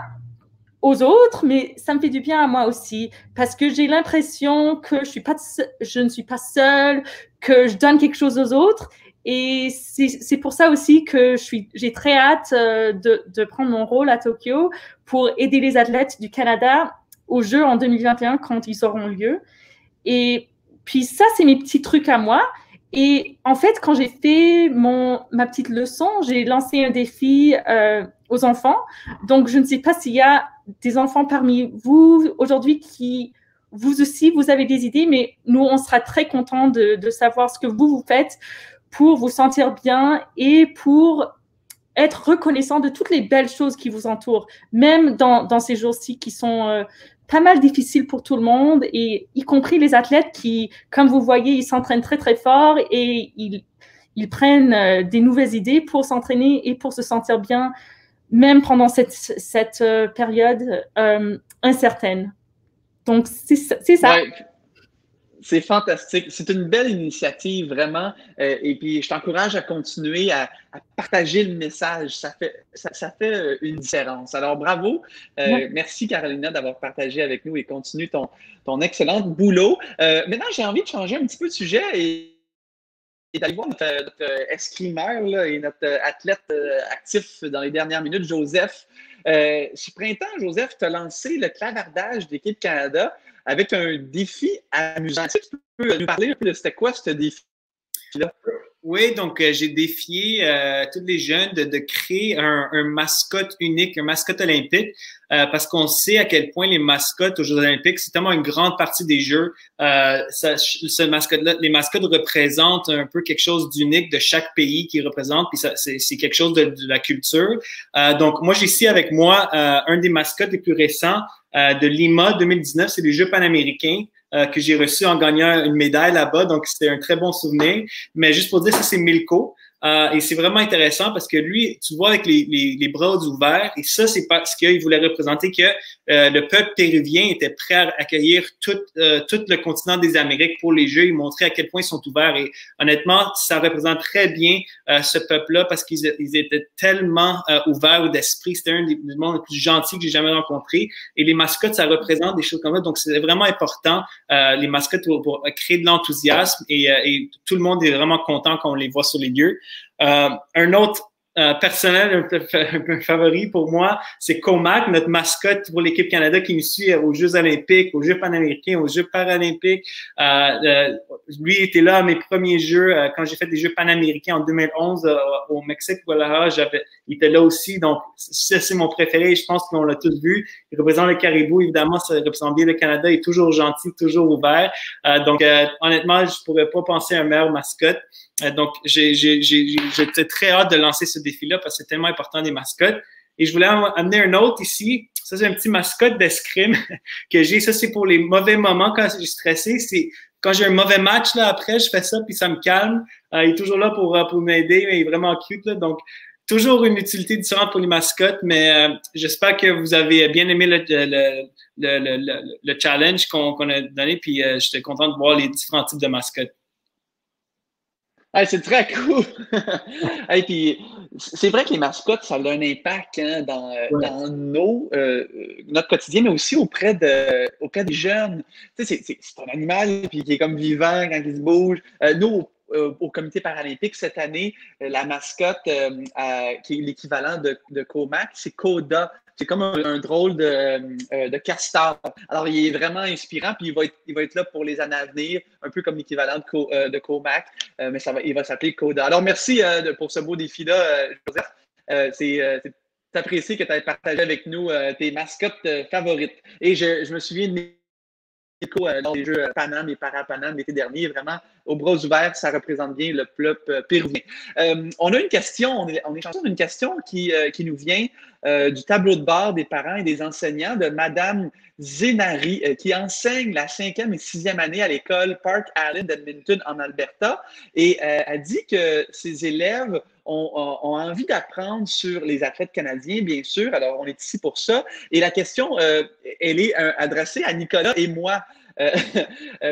aux autres, mais ça me fait du bien à moi aussi parce que j'ai l'impression que je ne suis pas seule, que je donne quelque chose aux autres. Et c'est pour ça aussi que j'ai très hâte de prendre mon rôle à Tokyo pour aider les athlètes du Canada aux Jeux en 2021 quand ils auront lieu. Et puis ça, c'est mes petits trucs à moi. Et en fait, quand j'ai fait ma petite leçon, j'ai lancé un défi aux enfants. Donc, je ne sais pas s'il y a des enfants parmi vous aujourd'hui qui, vous aussi, vous avez des idées, mais nous, on sera très contents de savoir ce que vous faites pour vous sentir bien et pour être reconnaissant de toutes les belles choses qui vous entourent, même dans ces jours-ci qui sont pas mal difficiles pour tout le monde, et y compris les athlètes qui, comme vous voyez, ils s'entraînent très, très fort et ils prennent des nouvelles idées pour s'entraîner et pour se sentir bien, même pendant cette période incertaine. Donc, c'est ça. Ouais. C'est fantastique. C'est une belle initiative, vraiment. Et puis, je t'encourage à continuer à partager le message. Ça fait une différence. Alors, bravo. Merci, Carolina, d'avoir partagé avec nous et continue ton excellent boulot. Maintenant, j'ai envie de changer un petit peu de sujet et d'aller voir notre escrimeur là, et notre athlète actif dans les dernières minutes, Joseph. Ce printemps, Joseph, tu as lancé le clavardage d'équipe Canada avec un défi amusant. Est-ce que tu peux nous parler un peu de c'était quoi ce défi-là? Oui, donc j'ai défié tous les jeunes de créer un mascotte unique, un mascotte olympique, parce qu'on sait à quel point les mascottes aux Jeux olympiques, c'est tellement une grande partie des Jeux. Ce mascotte-là, les mascottes représentent un peu quelque chose d'unique de chaque pays qui représente, puis c'est quelque chose de la culture. Donc moi, j'ai ici avec moi un des mascottes les plus récents de Lima 2019, c'est les Jeux panaméricains. Que j'ai reçu en gagnant une médaille là-bas. Donc, c'était un très bon souvenir. Mais juste pour dire, ça, c'est Milko. Et c'est vraiment intéressant parce que lui, tu vois, avec les bras ouverts, et ça, c'est parce qu'il voulait représenter que le peuple péruvien était prêt à accueillir tout le continent des Amériques pour les Jeux. Il montrait à quel point ils sont ouverts. Et honnêtement, ça représente très bien ce peuple-là parce qu'ils étaient tellement ouverts d'esprit. C'était un des mondes les plus gentils que j'ai jamais rencontré. Et les mascottes, ça représente des choses comme ça. Donc, c'est vraiment important, les mascottes, pour créer de l'enthousiasme. Et tout le monde est vraiment content quand on les voit sur les lieux. Un autre personnel, un peu favori pour moi, c'est Comac, notre mascotte pour l'équipe Canada qui nous suit aux Jeux olympiques, aux Jeux panaméricains, aux Jeux paralympiques. Lui était là à mes premiers Jeux, quand j'ai fait des Jeux panaméricains en 2011 au Mexique, voilà, il était là aussi. Donc, ça, c'est mon préféré. Je pense qu'on l'a tous vu. Il représente le caribou. Évidemment, ça représente bien le Canada. Il est toujours gentil, toujours ouvert. Donc, honnêtement, je pourrais pas penser à un meilleur mascotte. Donc, j'étais très hâte de lancer ce défi-là parce que c'est tellement important des mascottes. Et je voulais amener un autre ici. Ça, c'est un petit mascotte d'escrime que j'ai. Ça, c'est pour les mauvais moments quand j'ai stressé. C'est quand j'ai un mauvais match, là, après, je fais ça, puis ça me calme. Il est toujours là pour m'aider, mais il est vraiment cute, là. Donc, toujours une utilité différente pour les mascottes, mais j'espère que vous avez bien aimé le challenge qu'on a donné, puis j'étais content de voir les différents types de mascottes. Hey, c'est très cool! Hey, puis, c'est vrai que les mascottes, ça a un impact hein, dans notre quotidien, mais aussi auprès des jeunes. Tu sais, c'est un animal puis qui est comme vivant quand il se bouge. Nous, au comité paralympique, cette année, la mascotte qui est l'équivalent de Comac, c'est Coda. C'est comme un drôle de castor. Alors, il est vraiment inspirant, puis il va être là pour les années à venir, un peu comme l'équivalent de Comac, mais il va s'appeler Coda. Alors, merci pour ce beau défi-là, Joseph. C'est apprécié que tu aies partagé avec nous tes mascottes favorites. Et je me souviens de lors des Jeux Paname et Parapaname l'été dernier, vraiment, aux bras ouverts, ça représente bien le peuple péruvien. On a une question, on est chanceux d'une question qui nous vient du tableau de bord des parents et des enseignants de Madame Zenari, qui enseigne la 5e et 6e année à l'école Park Allen d'Edmonton en Alberta. Et elle dit que ses élèves ont envie d'apprendre sur les athlètes canadiens, bien sûr. Alors, on est ici pour ça. Et la question, elle est adressée à Nicolas et moi.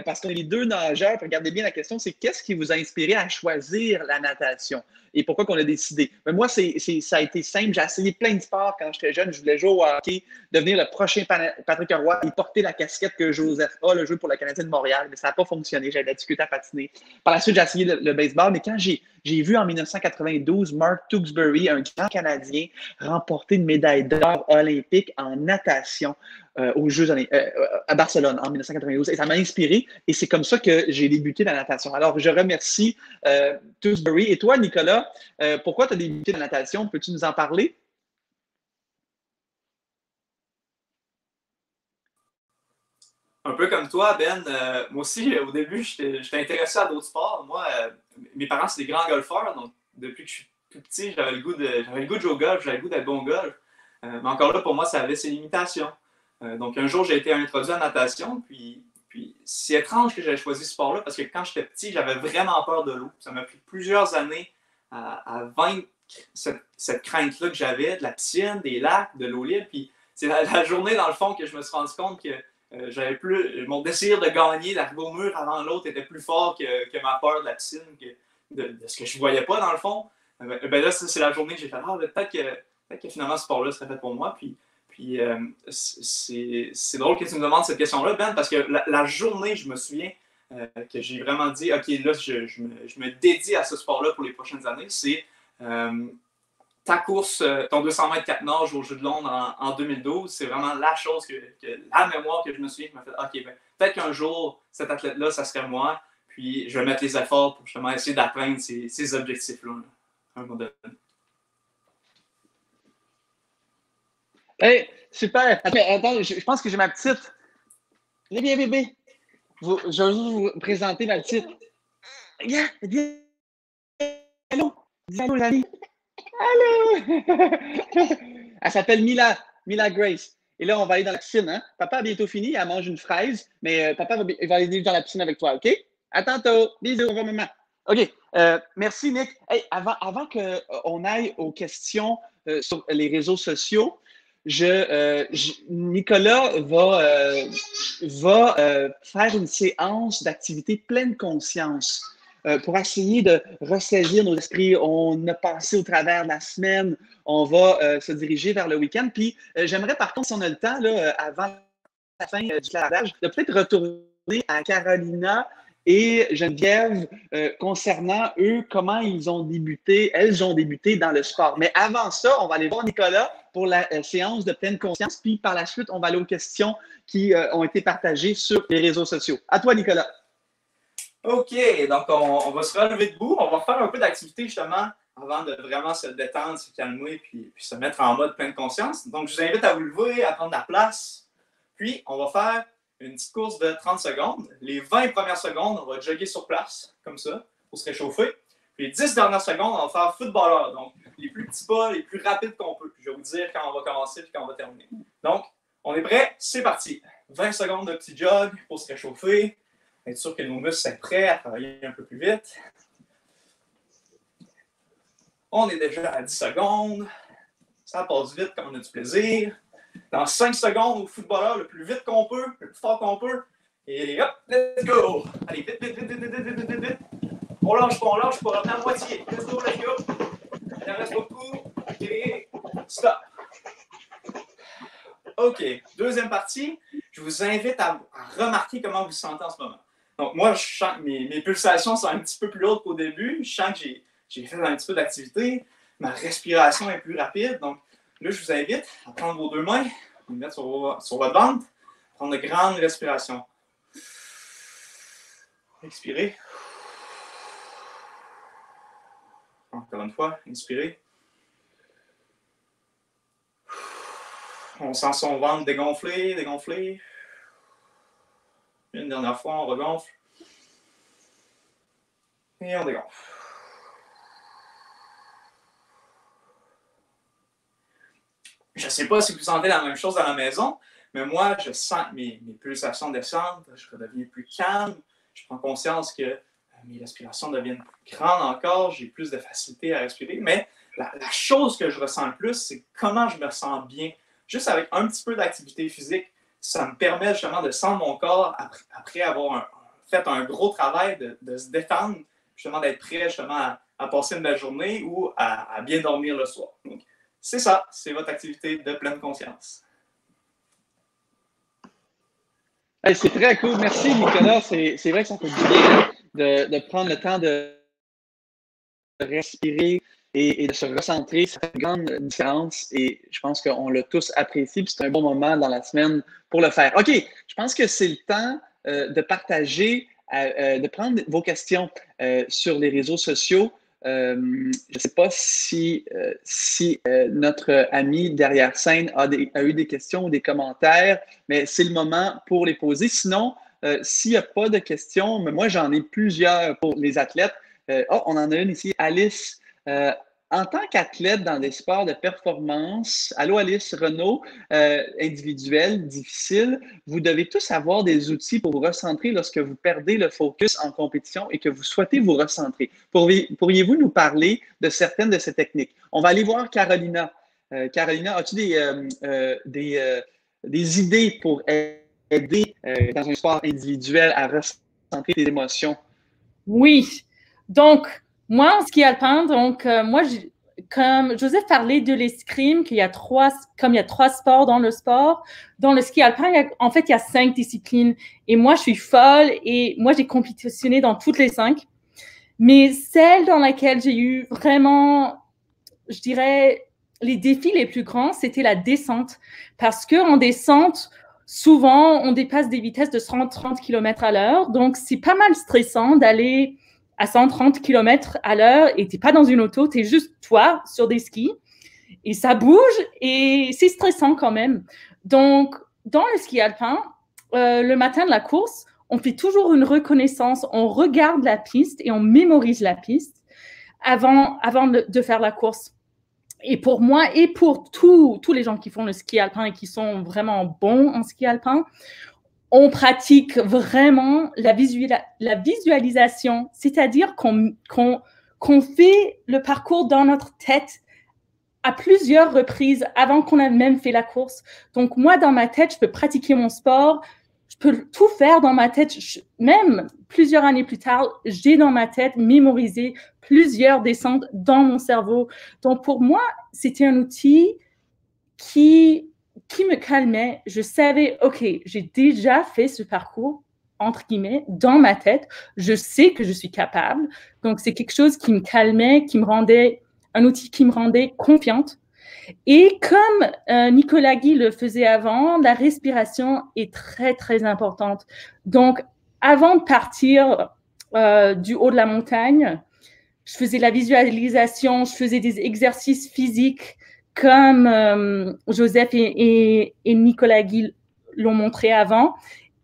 Parce qu'on est les deux nageurs. Regardez bien la question, c'est qu'est-ce qui vous a inspiré à choisir la natation et pourquoi qu'on a décidé? Mais moi, ça a été simple. J'ai essayé plein de sports quand j'étais jeune. Je voulais jouer au hockey, devenir le prochain Patrick Roy et porter la casquette que Joseph a, le jeu pour le Canadien de Montréal. Mais ça n'a pas fonctionné. J'avais de la difficulté à patiner. Par la suite, j'ai essayé le baseball. Mais quand j'ai vu en 1992 Mark Tewksbury, un grand Canadien, remporter une médaille d'or olympique en natation, aux Jeux à Barcelone en 1992. Et ça m'a inspiré et c'est comme ça que j'ai débuté la natation. Alors, je remercie Tewksbury. Et toi, Nicolas, pourquoi tu as débuté la natation? Peux-tu nous en parler? Un peu comme toi, Ben, moi aussi, au début, j'étais intéressé à d'autres sports. Moi, mes parents, c'est des grands golfeurs, donc depuis que je suis tout petit, j'avais le goût de jouer au golf, j'avais le goût d'être bon au golf. Mais encore là, pour moi, ça avait ses limitations. Donc, un jour, j'ai été introduit à la natation, puis c'est étrange que j'ai choisi ce sport-là, parce que quand j'étais petit, j'avais vraiment peur de l'eau. Ça m'a pris plusieurs années à vaincre cette crainte-là que j'avais de la piscine, des lacs, de l'eau libre. Puis c'est la journée, dans le fond, que je me suis rendu compte que mon désir de gagner, d'arriver au mur avant l'autre était plus fort que ma peur de la piscine, de ce que je ne voyais pas, dans le fond. Ben là, c'est la journée que j'ai fait, peut-être que finalement, ce sport-là serait fait pour moi. Puis c'est drôle que tu me demandes cette question-là, Ben, parce que la journée, je me souviens que j'ai vraiment dit, OK, là, je me dédie à ce sport-là pour les prochaines années. C'est ta course, ton 200 mètres 4 nages aux Jeux de Londres en 2012. C'est vraiment la chose la mémoire que je me souviens qui m'a fait, OK, ben, peut-être qu'un jour, cet athlète-là, ça serait moi. Puis je vais mettre les efforts pour justement essayer d'atteindre ces objectifs-là, à un moment donné. Hey, super. Attends, je pense que j'ai ma petite. Viens, bébé. Je vais juste vous présenter ma petite. Viens. Allô. Dis allô, l'ami. Allô. Elle s'appelle Mila Grace. Et là, on va aller dans la piscine. Hein? Papa a bientôt fini. Elle mange une fraise. Mais papa va aller dans la piscine avec toi, OK? À tantôt. Bisous. Au revoir, maman. OK. Merci, Nick. Hey, avant qu'on aille aux questions sur les réseaux sociaux, Nicolas va faire une séance d'activité pleine conscience pour essayer de ressaisir nos esprits. On a passé au travers de la semaine, on va se diriger vers le week-end. Puis j'aimerais par contre, si on a le temps, là, avant la fin du clavardage, de peut-être retourner à Carolina et Geneviève concernant eux, comment elles ont débuté dans le sport. Mais avant ça, on va aller voir Nicolas pour la séance de pleine conscience, puis par la suite, on va aller aux questions qui ont été partagées sur les réseaux sociaux. À toi, Nicolas. OK, donc on va se relever debout, on va faire un peu d'activité justement avant de vraiment se détendre, se calmer, puis se mettre en mode pleine conscience. Donc, je vous invite à vous lever, à prendre la place, puis on va faire une petite course de 30 secondes. Les 20 premières secondes, on va jogger sur place, comme ça, pour se réchauffer. Puis les 10 dernières secondes, on va faire footballeur. Donc, les plus petits pas, les plus rapides qu'on peut. Puis je vais vous dire quand on va commencer et quand on va terminer. Donc, on est prêt? C'est parti. 20 secondes de petit jog pour se réchauffer. Être sûr que nos muscles sont prêts à travailler un peu plus vite. On est déjà à 10 secondes. Ça passe vite quand on a du plaisir. Dans 5 secondes, au footballeur, le plus vite qu'on peut, le plus fort qu'on peut. Et hop, let's go! Allez, vite, vite, vite, vite, vite, vite, vite, vite. On lâche pas, on à moitié. Let's go, let's go. Il en reste beaucoup. Et stop. OK, deuxième partie. Je vous invite à remarquer comment vous vous sentez en ce moment. Donc, moi, je sens que mes pulsations sont un petit peu plus hautes qu'au début. Je sens que j'ai fait un petit peu d'activité. Ma respiration est plus rapide. Donc, là, je vous invite à prendre vos deux mains, vous mettre sur votre ventre, prendre de grandes respirations. Expirez. Encore une fois, inspirez. On sent son ventre dégonfler, dégonfler. Une dernière fois, on regonfle. Et on dégonfle. Je ne sais pas si vous sentez la même chose dans la maison, mais moi, je sens que mes pulsations descendent, je redeviens plus calme, je prends conscience que mes respirations deviennent plus grandes encore, j'ai plus de facilité à respirer, mais la chose que je ressens le plus, c'est comment je me sens bien. Juste avec un petit peu d'activité physique, ça me permet justement de sentir mon corps, après avoir fait un gros travail, de se détendre, justement d'être prêt justement à passer une belle journée ou à bien dormir le soir. Donc, c'est ça, c'est votre activité de pleine conscience. Hey, c'est très cool. Merci, Nicolas. C'est vrai que ça fait du bien de prendre le temps de respirer et de se recentrer. Ça fait une grande différence et je pense qu'on l'a tous apprécié. C'est un bon moment dans la semaine pour le faire. OK, je pense que c'est le temps de partager, de prendre vos questions sur les réseaux sociaux. Je ne sais pas si notre ami derrière scène a eu des questions ou des commentaires, mais c'est le moment pour les poser. Sinon, s'il n'y a pas de questions, mais moi j'en ai plusieurs pour les athlètes. On en a une ici, Alice. En tant qu'athlète dans des sports de performance, allô Alice, Renaud, individuel, difficile, vous devez tous avoir des outils pour vous recentrer lorsque vous perdez le focus en compétition et que vous souhaitez vous recentrer. Pourriez-vous nous parler de certaines de ces techniques? On va aller voir Carolina. Carolina, as-tu des idées pour aider dans un sport individuel à recentrer tes émotions? Oui. Donc, moi, en ski alpin, comme Joseph parlait de l'escrime, qu'il y a trois sports dans le sport, dans le ski alpin, il y a 5 disciplines. Et moi, je suis folle et moi, j'ai compétitionné dans toutes les 5. Mais celle dans laquelle j'ai eu vraiment, je dirais, les défis les plus grands, c'était la descente. Parce qu'en descente, souvent, on dépasse des vitesses de 130 km à l'heure. Donc, c'est pas mal stressant d'aller à 130 km à l'heure et tu n'es pas dans une auto, tu es juste toi sur des skis et ça bouge et c'est stressant quand même. Donc, dans le ski alpin, le matin de la course, on fait toujours une reconnaissance, on regarde la piste et on mémorise la piste avant de faire la course. Et pour moi et pour tous les gens qui font le ski alpin et qui sont vraiment bons en ski alpin, on pratique vraiment la visualisation, c'est-à-dire qu'on fait le parcours dans notre tête à plusieurs reprises avant qu'on ait même fait la course. Donc, moi, dans ma tête, je peux pratiquer mon sport, je peux tout faire dans ma tête. Même plusieurs années plus tard, j'ai dans ma tête mémorisé plusieurs descentes dans mon cerveau. Donc, pour moi, c'était un outil qui me calmait. Je savais, OK, j'ai déjà fait ce parcours, entre guillemets, dans ma tête. Je sais que je suis capable. Donc, c'est quelque chose qui me calmait, un outil qui me rendait confiante. Et comme Nicolas Guy le faisait avant, la respiration est très, très importante. Donc, avant de partir du haut de la montagne, je faisais la visualisation, je faisais des exercices physiques comme Joseph et Nicolas Guy l'ont montré avant.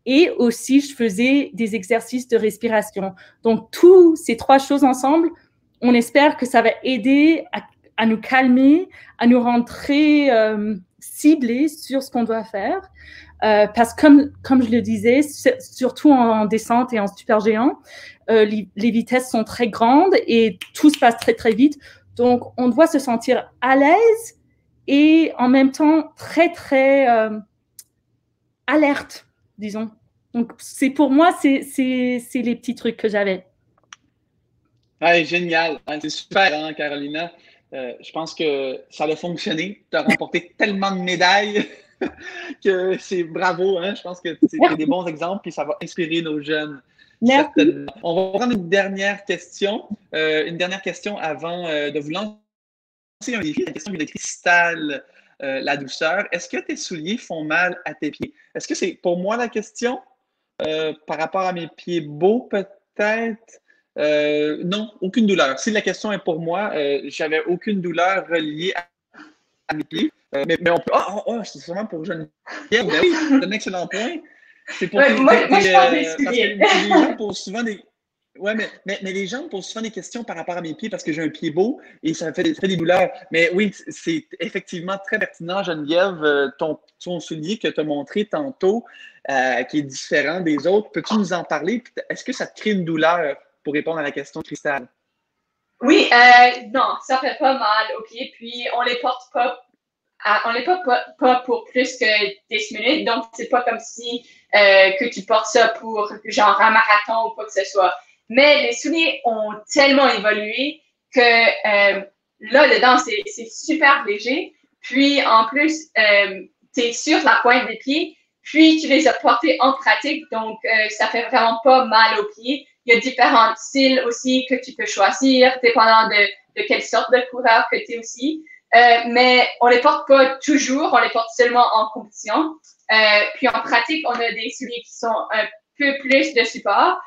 Et aussi, je faisais des exercices de respiration. Donc, tous ces 3 choses ensemble, on espère que ça va aider à nous calmer, à nous rendre très ciblés sur ce qu'on doit faire. Parce que, comme je le disais, surtout en descente et en supergéant, les vitesses sont très grandes et tout se passe très, très vite. Donc, on doit se sentir à l'aise et en même temps très, très alerte, disons. Donc, pour moi, c'est les petits trucs que j'avais. Ouais, génial. C'est super, hein, Carolina. Je pense que ça a fonctionné. Tu as remporté tellement de médailles que c'est bravo. Hein? Je pense que c'est des bons exemples et ça va inspirer nos jeunes. Merci. Certainement. On va prendre une dernière question. Avant de vous lancer un défi. La question de Cristal, la douceur. Est-ce que tes souliers font mal à tes pieds? Est-ce que c'est pour moi la question? Par rapport à mes pieds beaux, peut-être? Non, aucune douleur. Si la question est pour moi, j'avais aucune douleur reliée à mes pieds. Mais on peut. C'est sûrement pour Geneviève. Ben oui, c'est un excellent point. C'est pour moi, je parle des parce que les gens posent souvent des. Ouais, mais les gens posent souvent des questions par rapport à mes pieds parce que j'ai un pied beau et ça fait des douleurs. Mais oui, c'est effectivement très pertinent, Geneviève. Ton soulier que tu as montré tantôt, qui est différent des autres, peux-tu nous en parler? Est-ce que ça te crée une douleur pour répondre à la question de Cristal? Oui, non, ça fait pas mal aux pieds, puis on les porte pas. On les porte pas pour plus que 10 minutes, donc c'est pas comme si que tu portes ça pour genre un marathon ou quoi que ce soit. Mais les souliers ont tellement évolué que là, dedans, c'est super léger. Puis, en plus, tu es sur la pointe des pieds. Puis, tu les as portés en pratique. Donc, ça fait vraiment pas mal aux pieds. Il y a différents styles aussi que tu peux choisir, dépendant de quelle sorte de coureur que tu es aussi. Mais on les porte pas toujours. On les porte seulement en compétition. Puis, en pratique, on a des souliers qui sont un peu plus de support.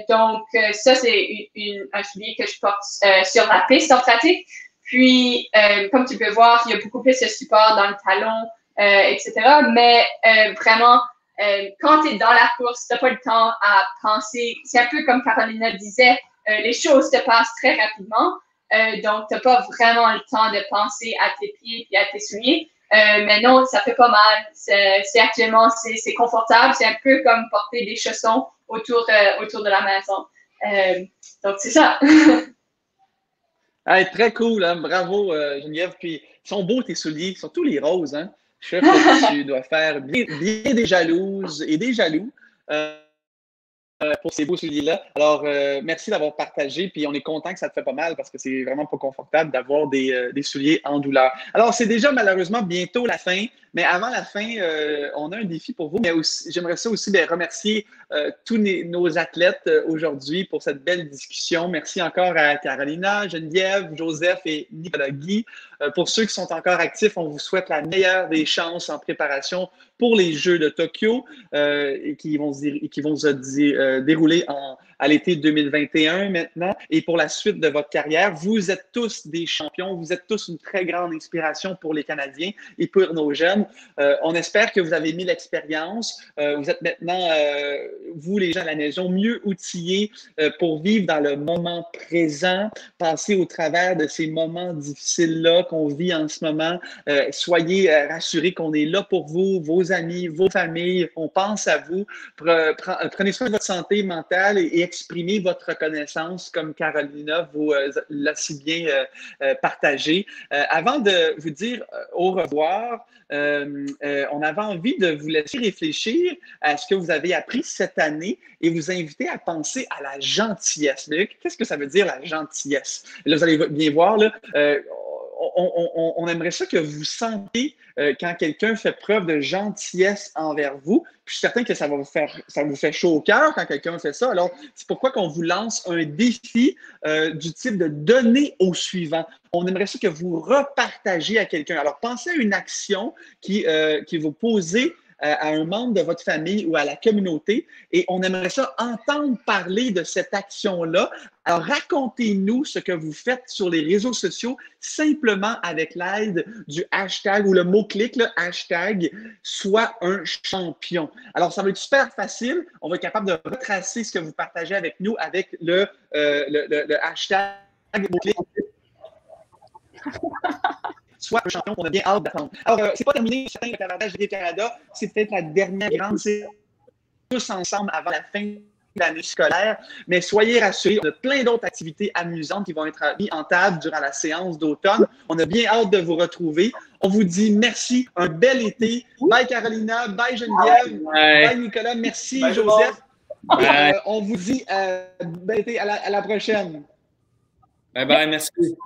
Donc, ça, c'est un soulier que je porte sur la piste en pratique. Puis, comme tu peux voir, il y a beaucoup plus de support dans le talon, etc. Mais vraiment, quand tu es dans la course, tu n'as pas le temps à penser. C'est un peu comme Carolina disait, les choses se passent très rapidement. Donc, tu n'as pas vraiment le temps de penser à tes pieds et à tes souliers. Mais non, ça fait pas mal. Actuellement, c'est confortable. C'est un peu comme porter des chaussons autour de la maison. Donc, c'est ça. Hey, très cool, hein? Bravo, Geneviève. Puis, ils sont beaux tes souliers, surtout les roses. Hein? Je sais que tu dois faire bien des jalouses et des jaloux pour ces beaux souliers-là. Alors, merci d'avoir partagé. Puis, on est content que ça te fait pas mal parce que c'est vraiment pas confortable d'avoir des souliers en douleur. Alors, c'est déjà malheureusement bientôt la fin. Mais avant la fin, on a un défi pour vous. Mais j'aimerais ça aussi remercier tous nos athlètes aujourd'hui pour cette belle discussion. Merci encore à Carolina, Geneviève, Joseph et Nicolas Guy. Pour ceux qui sont encore actifs, on vous souhaite la meilleure des chances en préparation pour les Jeux de Tokyo et qui vont se dérouler à l'été 2021 maintenant. Et pour la suite de votre carrière, vous êtes tous des champions. Vous êtes tous une très grande inspiration pour les Canadiens et pour nos jeunes. On espère que vous avez mis l'expérience. Vous êtes maintenant, vous les gens de la maison, mieux outillés pour vivre dans le moment présent, passer au travers de ces moments difficiles-là qu'on vit en ce moment. Soyez rassurés qu'on est là pour vous, vos amis, vos familles. On pense à vous. Prenez soin de votre santé mentale et exprimez votre reconnaissance comme Carolina vous l'a si bien partagé. Avant de vous dire au revoir, on avait envie de vous laisser réfléchir à ce que vous avez appris cette année et vous inviter à penser à la gentillesse. Qu'est-ce que ça veut dire, la gentillesse? Là, vous allez bien voir, là, on aimerait ça que vous sentez quand quelqu'un fait preuve de gentillesse envers vous. Puis je suis certain que ça vous fait chaud au cœur quand quelqu'un fait ça. Alors, c'est pourquoi qu'on vous lance un défi du type de donner au suivant. On aimerait ça que vous repartagiez à quelqu'un. Alors, pensez à une action qui vous posez à un membre de votre famille ou à la communauté et on aimerait ça entendre parler de cette action-là. Alors, racontez-nous ce que vous faites sur les réseaux sociaux simplement avec l'aide du hashtag ou le mot-clic, le hashtag « Sois un champion ». Alors, ça va être super facile. On va être capable de retracer ce que vous partagez avec nous avec le hashtag mot-clic. Soit un champion qu'on a bien hâte d'attendre. Alors, c'est pas terminé, certains le cavardage du Canada, c'est peut-être la dernière grande série tous ensemble avant la fin l'année scolaire, mais soyez rassurés, on a plein d'autres activités amusantes qui vont être mises en table durant la séance d'automne. On a bien hâte de vous retrouver. On vous dit merci, un bel été. Bye Carolina, bye Geneviève, bye Nicolas, merci Bye, Joseph. Bye. On vous dit bel été, à la prochaine. Bye bye, merci.